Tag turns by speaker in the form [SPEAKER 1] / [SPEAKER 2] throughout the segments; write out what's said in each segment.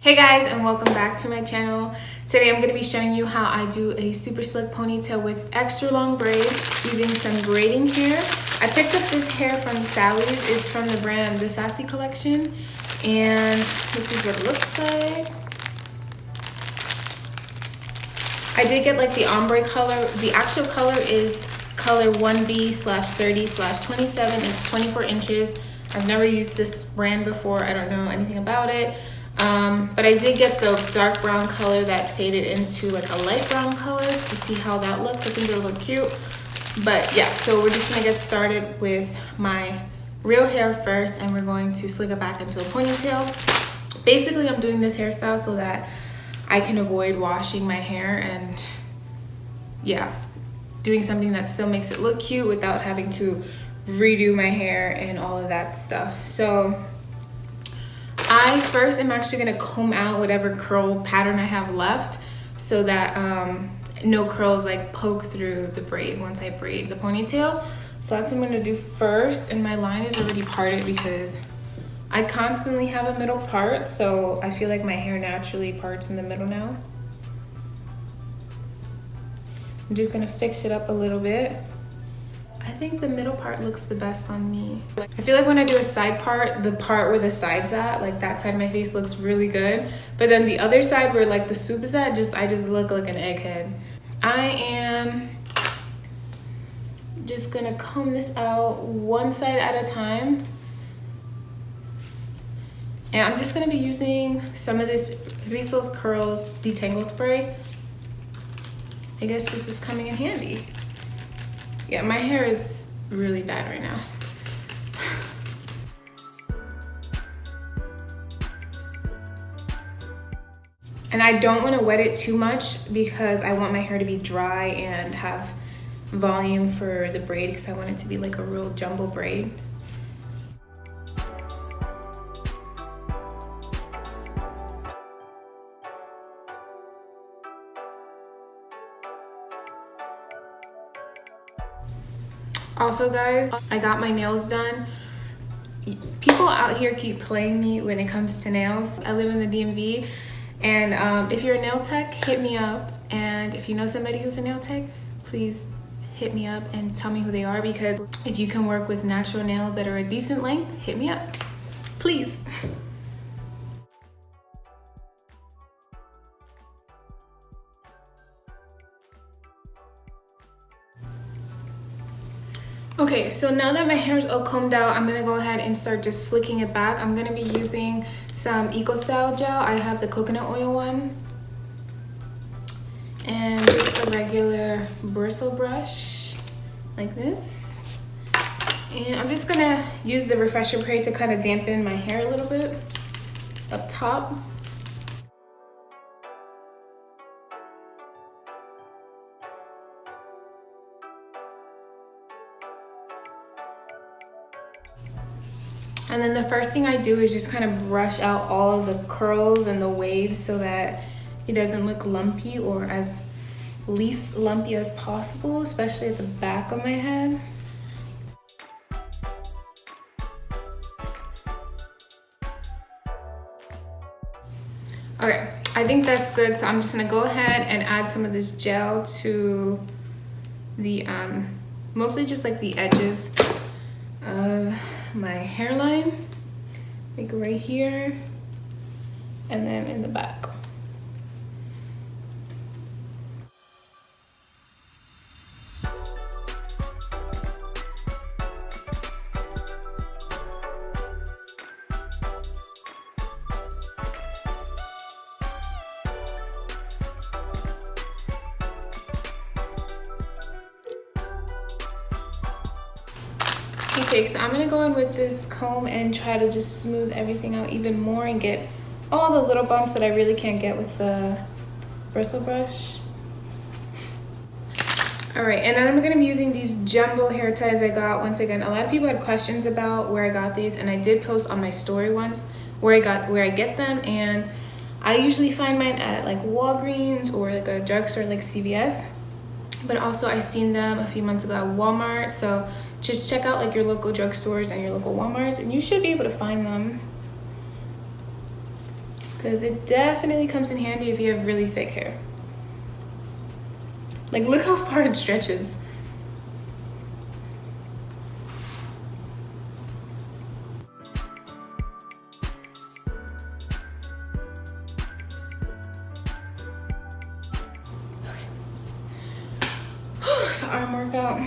[SPEAKER 1] Hey guys, and welcome back to my channel. Today I'm going to be showing you how I do a super slick ponytail with extra long braid using some braiding hair. I picked up this hair from Sally's. It's from the brand the Sassy collection, and this is what it looks like. I did get like the ombre color. The actual color is color 1B/30/27. It's 24 inches. I've never used this brand before. I don't know anything about it. But I did get the dark brown color that faded into like a light brown color to see how that looks. I think it'll look cute. But yeah, so we're just gonna get started with my real hair first, and we're going to slick it back into a ponytail. Basically, I'm doing this hairstyle so that I can avoid washing my hair and yeah, doing something that still makes it look cute without having to redo my hair and all of that stuff. So I first am actually gonna comb out whatever curl pattern I have left so that no curls like poke through the braid once I braid the ponytail. So that's what I'm gonna do first, and my line is already parted because I constantly have a middle part, so I feel like my hair naturally parts in the middle now. I'm just gonna fix it up a little bit. I think the middle part looks the best on me. I feel like when I do a side part, the part where the side's at, like that side of my face looks really good. But then the other side where like the soup is at, I just look like an egghead. I am just gonna comb this out one side at a time. And I'm just gonna be using some of this Rizzo's Curls Detangle Spray. I guess this is coming in handy. Yeah, my hair is really bad right now. And I don't want to wet it too much because I want my hair to be dry and have volume for the braid, because I want it to be like a real jumbo braid. Also guys, I got my nails done. People out here keep playing me when it comes to nails. I live in the DMV, and if you're a nail tech, hit me up. And if you know somebody who's a nail tech, please hit me up and tell me who they are, because if you can work with natural nails that are a decent length, hit me up, please. Okay, so now that my hair is all combed out, I'm gonna go ahead and start just slicking it back. I'm gonna be using some Eco Style gel. I have the coconut oil one. And just a regular bristle brush, like this. And I'm just gonna use the Refresher Spray to kind of dampen my hair a little bit up top. And then the first thing I do is just kind of brush out all of the curls and the waves so that it doesn't look lumpy, or as least lumpy as possible, especially at the back of my head. Okay, I think that's good. So I'm just gonna go ahead and add some of this gel to the, mostly just like the edges of my hairline, like right here, and then in the back. Okay, so I'm gonna go in with this comb and try to just smooth everything out even more and get all the little bumps that I really can't get with the bristle brush. All right, and then I'm gonna be using these jumbo hair ties I got. Once again, a lot of people had questions about where I got these, and I did post on my story once where I get them, and I usually find mine at like Walgreens or like a drugstore like CVS. But also I seen them a few months ago at Walmart, so just check out like your local drugstores and your local Walmarts, and you should be able to find them. because it definitely comes in handy if you have really thick hair. Like, look how far it stretches. It's an arm workout.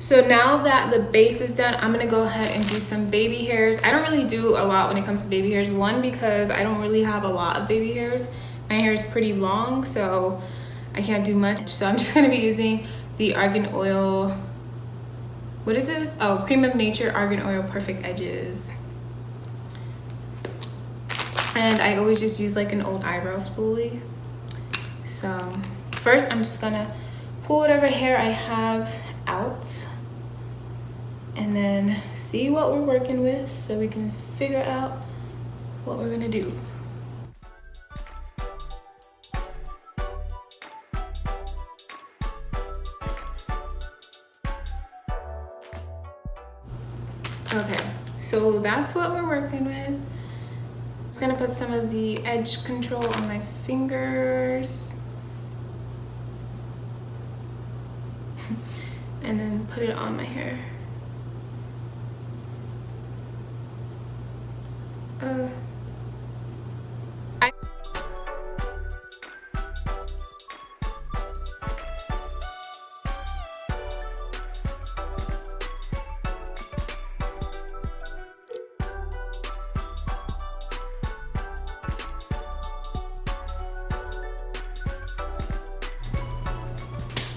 [SPEAKER 1] So now that the base is done, I'm gonna go ahead and do some baby hairs. I don't really do a lot when it comes to baby hairs. One, because I don't really have a lot of baby hairs. My hair is pretty long, so I can't do much. So I'm just gonna be using the Argan Oil, what is this? Oh, Cream of Nature Argan Oil Perfect Edges. And I always just use like an old eyebrow spoolie. So first I'm just gonna pull whatever hair I have out and then see what we're working with so we can figure out what we're gonna do. Okay, so that's what we're working with. Just gonna put some of the edge control on my fingers and then put it on my hair.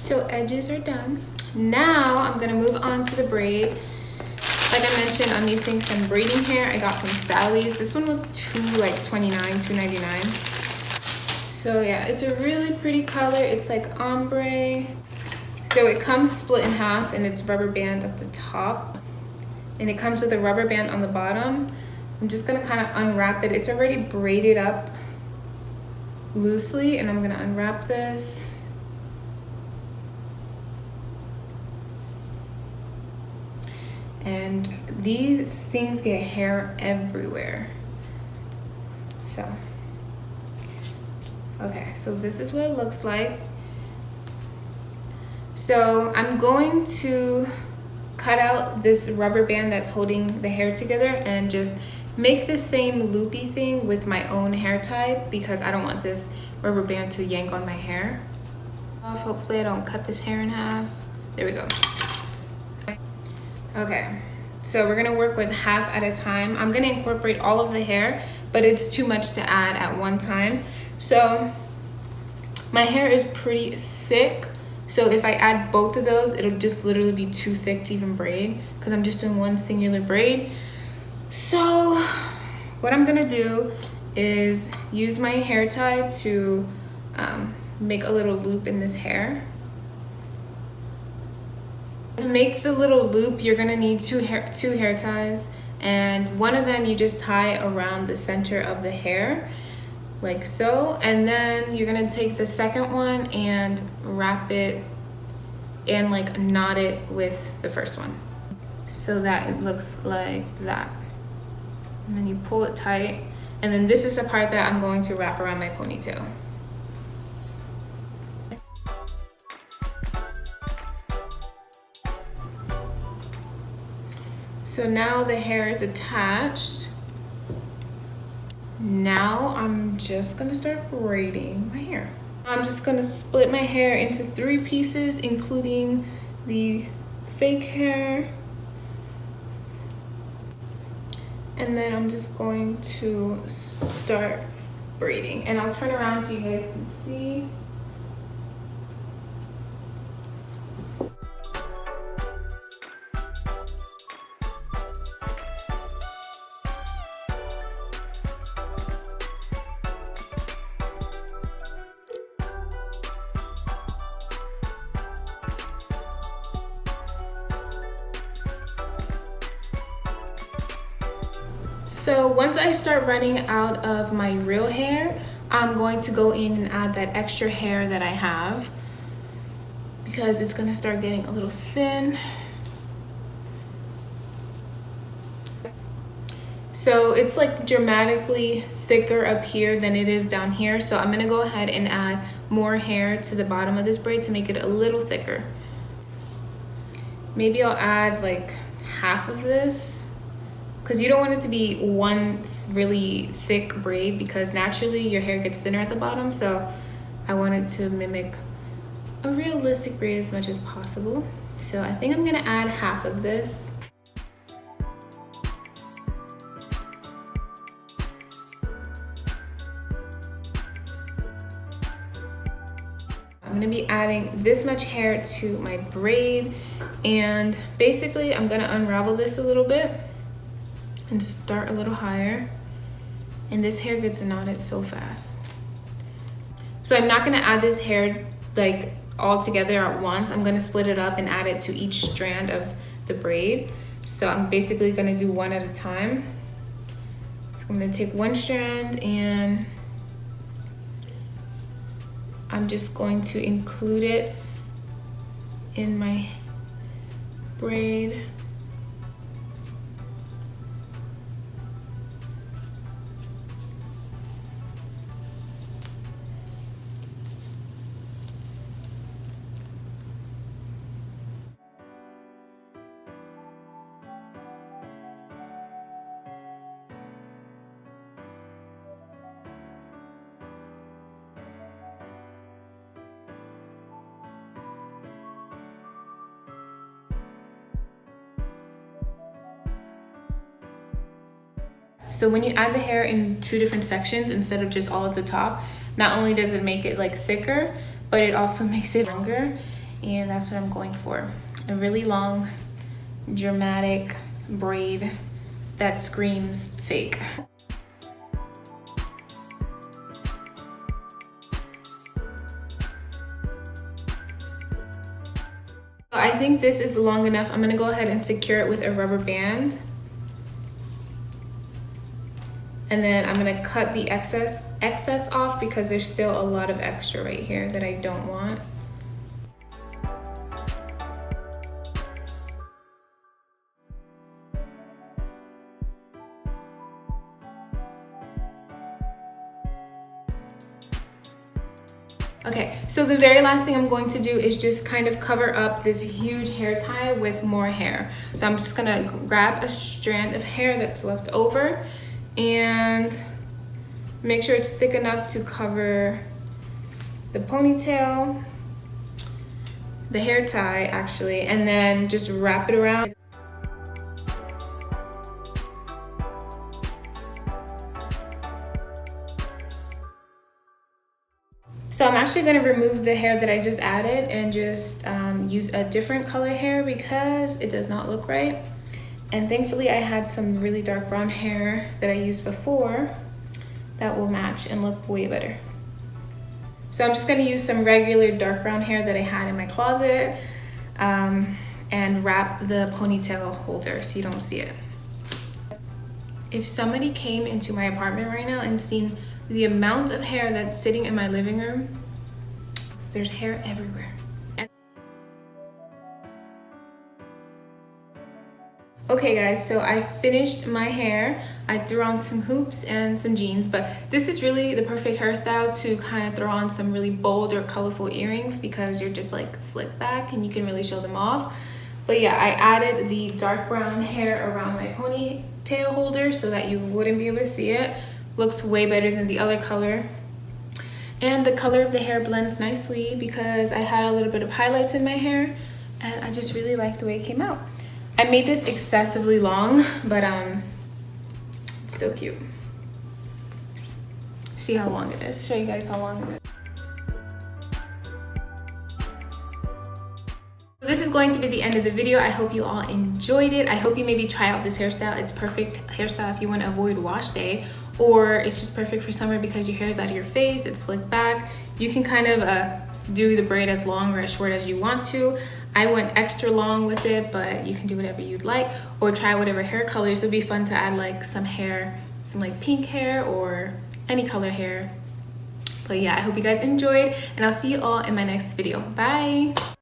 [SPEAKER 1] So edges are done. Now I'm gonna move on to the braid. Like I mentioned, I'm using some braiding hair I got from Sally's. This one was $2.99. So yeah, it's a really pretty color. It's like ombre. So it comes split in half and it's rubber band at the top. And it comes with a rubber band on the bottom. I'm just gonna kind of unwrap it. It's already braided up loosely and I'm gonna unwrap this. And these things get hair everywhere. So, okay, so this is what it looks like. So I'm going to cut out this rubber band that's holding the hair together and just make the same loopy thing with my own hair tie because I don't want this rubber band to yank on my hair. Hopefully I don't cut this hair in half. There we go. Okay, so we're gonna work with half at a time. I'm gonna incorporate all of the hair, but it's too much to add at one time. So my hair is pretty thick. So if I add both of those, it'll just literally be too thick to even braid because I'm just doing one singular braid. So what I'm gonna do is use my hair tie to make a little loop in this hair. To make the little loop, you're gonna need two hair ties, and one of them you just tie around the center of the hair, like so, and then you're gonna take the second one and wrap it and like knot it with the first one so that it looks like that. And then you pull it tight, and then this is the part that I'm going to wrap around my ponytail. So now the hair is attached. Now I'm just gonna start braiding my hair. I'm just gonna split my hair into 3 pieces, including the fake hair. And then I'm just going to start braiding. And I'll turn around so you guys can see. So once I start running out of my real hair, I'm going to go in and add that extra hair that I have because it's gonna start getting a little thin. So it's like dramatically thicker up here than it is down here. So I'm gonna go ahead and add more hair to the bottom of this braid to make it a little thicker. Maybe I'll add like half of this, because you don't want it to be one really thick braid, because naturally your hair gets thinner at the bottom. So I wanted to mimic a realistic braid as much as possible. So I think I'm gonna add half of this. I'm gonna be adding this much hair to my braid, and basically I'm gonna unravel this a little bit and start a little higher. And this hair gets knotted so fast. So I'm not gonna add this hair like all together at once. I'm gonna split it up and add it to each strand of the braid. So I'm basically gonna do one at a time. So I'm gonna take one strand and I'm just going to include it in my braid. So when you add the hair in two different sections instead of just all at the top, not only does it make it like thicker, but it also makes it longer. And that's what I'm going for. A really long, dramatic braid that screams fake. I think this is long enough. I'm gonna go ahead and secure it with a rubber band. And then I'm gonna cut the excess off, because there's still a lot of extra right here that I don't want. Okay, so the very last thing I'm going to do is just kind of cover up this huge hair tie with more hair. So I'm just gonna grab a strand of hair that's left over and make sure it's thick enough to cover the ponytail, the hair tie actually, and then just wrap it around. So I'm actually going to remove the hair that I just added and just use a different color hair, because it does not look right. And thankfully I had some really dark brown hair that I used before that will match and look way better. So I'm just going to use some regular dark brown hair that I had in my closet and wrap the ponytail holder so you don't see it. If somebody came into my apartment right now and seen the amount of hair that's sitting in my living room, there's hair everywhere. Okay guys, so I finished my hair. I threw on some hoops and some jeans, but this is really the perfect hairstyle to kind of throw on some really bold or colorful earrings, because you're just like slick back and you can really show them off. But yeah, I added the dark brown hair around my ponytail holder so that you wouldn't be able to see it. Looks way better than the other color. And the color of the hair blends nicely because I had a little bit of highlights in my hair, and I just really like the way it came out. I made this excessively long, but it's so cute. See how long it is. Show you guys how long it is. This is going to be the end of the video. I hope you all enjoyed it. I hope you maybe try out this hairstyle. It's perfect hairstyle if you want to avoid wash day, or it's just perfect for summer because your hair is out of your face, it's slicked back. You can kind of do the braid as long or as short as you want to. I went extra long with it, but you can do whatever you'd like, or try whatever hair colors. It'd be fun to add like some hair, some like pink hair or any color hair. But yeah, I hope you guys enjoyed, and I'll see you all in my next video. Bye.